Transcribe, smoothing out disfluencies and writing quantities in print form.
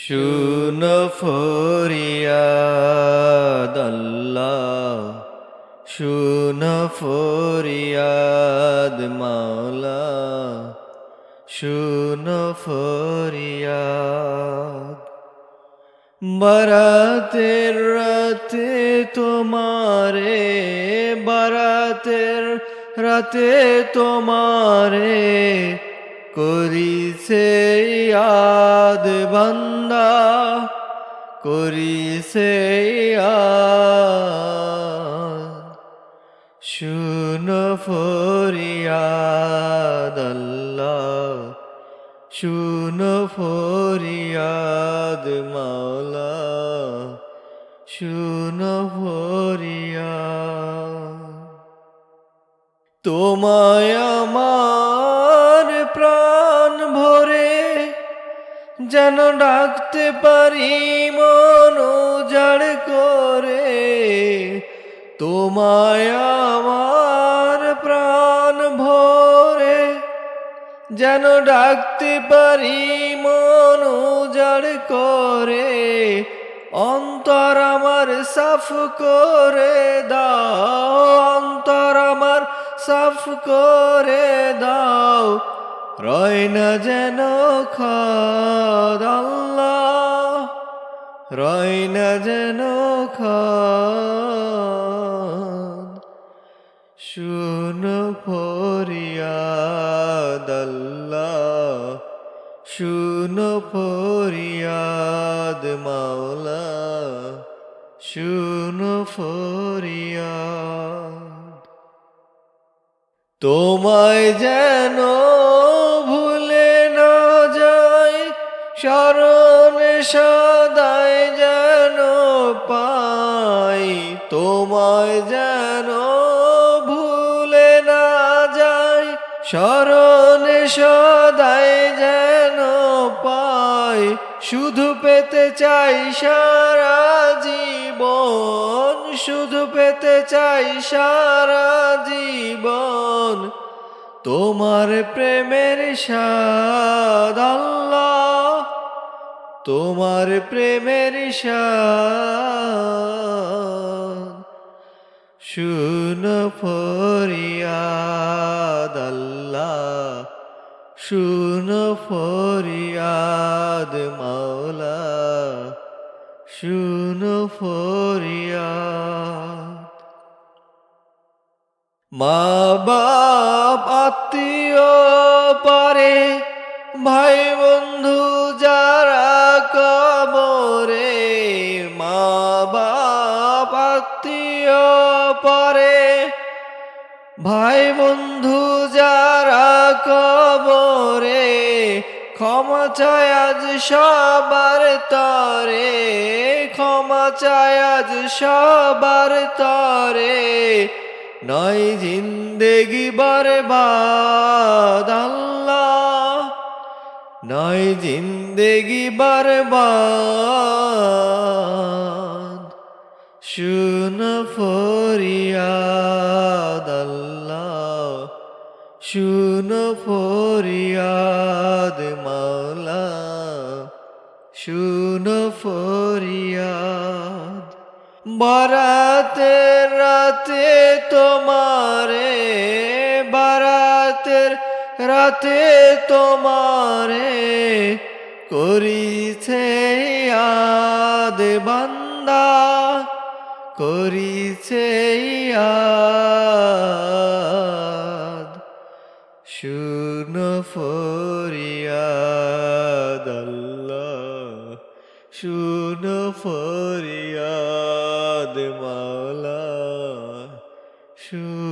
শুনো ফরিয়াদ আল্লাহ, শুনো ফরিয়াদ মাওলা, শুনো ফরিয়াদ। বারাতের রাতে তোমারে, বারাতের রাতে তোমারে করিছে ইয়াদ বান্দা, করিছে ইয়াদ। শুনো ফরিয়াদ আল্লাহ, শুনো ফরিয়াদ মাওলা, শুনো ফরিয়াদ। তোমায় আমার প্রাণ ভরে যেন ডাকতে পারি মন উজাড় করে, তোমায় আমার প্রাণ ভরে যেন ডাকতে পারি মন উজাড় করে। অন্তর আমার সাফ করে দাও, অন্তর আমার সাফ করে দাও, রয় না যেন খাদ আল্লাহ, রয় না যেন খাদ। শুনো ফরিয়াদ আল্লাহ, শুনো ফরিয়াদ মাওলা, শুনো ফরিয়াদ। তোমায় যেন ভুলে না যায়, স্মরণে সদায় যেন পাই। তোমায় যেন ভুলে না যায়, স্মরণে সদায় যেন পাই। শুধু পেতে চাই সারা জীবন, শুধু পেতে চাই সারা জীবন তোমার প্রেমের স্বাদ আল্লাহ, তোমার প্রেমের স্বাদ। শুনো ফরিয়াদ আল্লাহ, শুনো ফরিয়াদ মাওলা, শুনো ফরিয়াদ। মা বাপ আত্মীয় পরে, ভাই বন্ধু যারা কবরে, মা বাপ আত্মীয় পরে, ভাই বন্ধু যারা কবরে, ক্ষমা চায় আজ সবার তরে, ক্ষমা চায় আজ সবার তরে। নয় জিন্দেগি বরবাদ আল্লাহ, নয় জিন্দেগি বরবাদ। শুনো ফরিয়াদ আল্লাহ, শুনো ফরিয়াদ মাওলা, শুনো ফরিয়াদ। বারাতের রাতে তোমারে, বারাতের রাতে তোমারে করিছে ইয়াদ বান্দা, করিছে ইয়াদ। শুনো ফরিয়াদ আল্লাহ, শুনো ফরিয়াদ মাওলা, শুনো